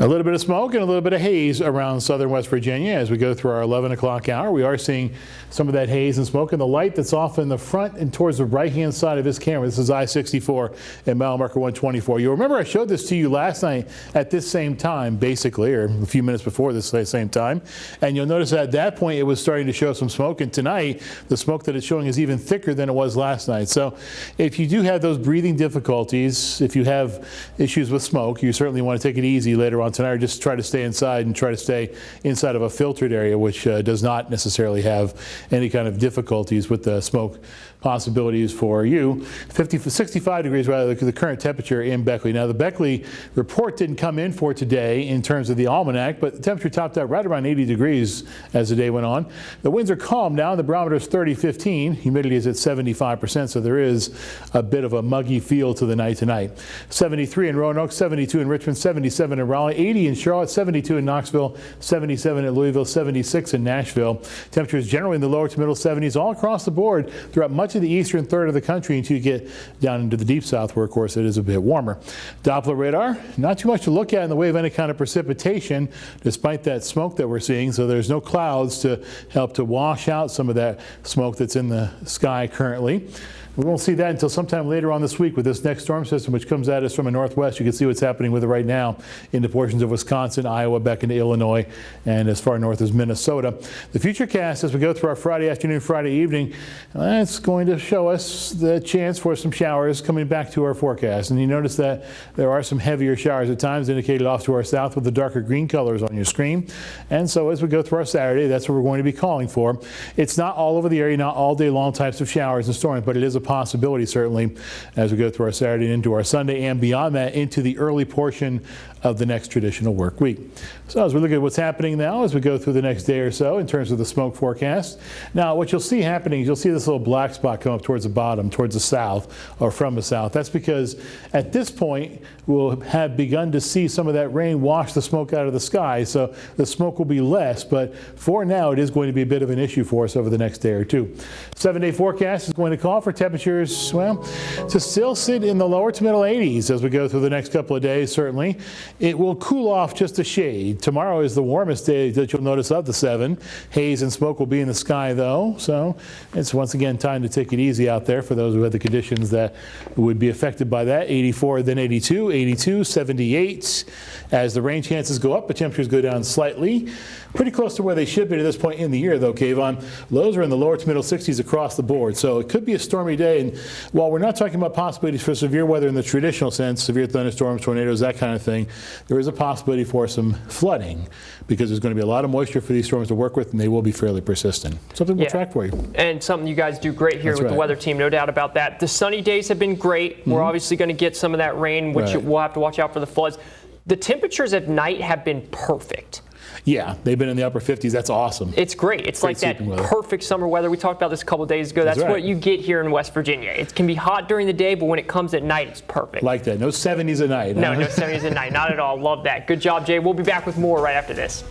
A little bit of smoke and a little bit of haze around southern West Virginia as we go through our 11 o'clock hour. We are seeing some of that haze and smoke, and the light that's off in the front and towards the right-hand side of this camera. This is I-64 and mile marker 124. You'll remember I showed this to you last night at this same time, basically, or a few minutes before this same time. And you'll notice at that point it was starting to show some smoke, and tonight the smoke that it's showing is even thicker than it was last night. So if you do have those breathing difficulties, if you have issues with smoke, you certainly want to take it easy later on tonight, or just try to stay inside and try to stay inside of a filtered area, which does not necessarily have any kind of difficulties with the smoke possibilities for you. 65 degrees rather the current temperature in Beckley. Now the Beckley report didn't come in for today in terms of the almanac, but the temperature topped out right around 80 degrees as the day went on. The winds are calm now. The barometer is 30-15. Humidity is at 75%, so there is a bit of a muggy feel to the night tonight. 73 in Roanoke, 72 in Richmond, 77 in Raleigh, 80 in Charlotte, 72 in Knoxville, 77 in Louisville, 76 in Nashville. Temperatures generally in the lower to middle 70s all across the board throughout much of the eastern third of the country until you get down into the deep south, where of course it is a bit warmer. Doppler radar, not too much to look at in the way of any kind of precipitation despite that smoke that we're seeing, so there's no clouds to help to wash out some of that smoke that's in the sky currently. We won't see that until sometime later on this week with this next storm system, which comes at us from the northwest. You can see what's happening with it right now into portions of Wisconsin, Iowa, back into Illinois, and as far north as Minnesota. The futurecast, as we go through our Friday afternoon, Friday evening, it's going to show us the chance for some showers coming back to our forecast. And you notice that there are some heavier showers at times indicated off to our south with the darker green colors on your screen. And so as we go through our Saturday, that's what we're going to be calling for. It's not all over the area, not all day long types of showers and storms, but it is a possibility certainly as we go through our Saturday and into our Sunday, and beyond that into the early portion of the next traditional work week. So as we look at what's happening now as we go through the next day or so in terms of the smoke forecast, now what you'll see happening is you'll see this little black spot come up towards the bottom, towards the south, or from the south. That's because at this point we'll have begun to see some of that rain wash the smoke out of the sky, so the smoke will be less, but for now it is going to be a bit of an issue for us over the next day or two. 7-day forecast is going to call for temperatures, well, to still sit in the lower to middle 80s as we go through the next couple of days, certainly. It will cool off just a shade. Tomorrow is the warmest day that you'll notice of the 7. Haze and smoke will be in the sky though, so it's once again time to take it easy out there for those who had the conditions that would be affected by that. 84, then 82, 82, 78. As the rain chances go up, the temperatures go down slightly. Pretty close to where they should be to this point in the year though, Kayvon. Lows are in the lower to middle 60s across the board, so it could be a stormy day. And while we're not talking about possibilities for severe weather in the traditional sense, severe thunderstorms, tornadoes, that kind of thing, there is a possibility for some flooding because there's going to be a lot of moisture for these storms to work with, and they will be fairly persistent. Something we'll track for you. And something you guys do great here with the weather team, no doubt about that. The sunny days have been great. We're obviously going to get some of that rain, which we'll have to watch out for the floods. The temperatures at night have been perfect. Yeah, they've been in the upper 50s. That's awesome. It's great. It's like that perfect summer weather. We talked about this a couple of days ago. That's what you get here in West Virginia. It can be hot during the day, but when it comes at night, it's perfect. Like that. No 70s at night. No, no 70s at night. Not at all. Love that. Good job, Jay. We'll be back with more right after this.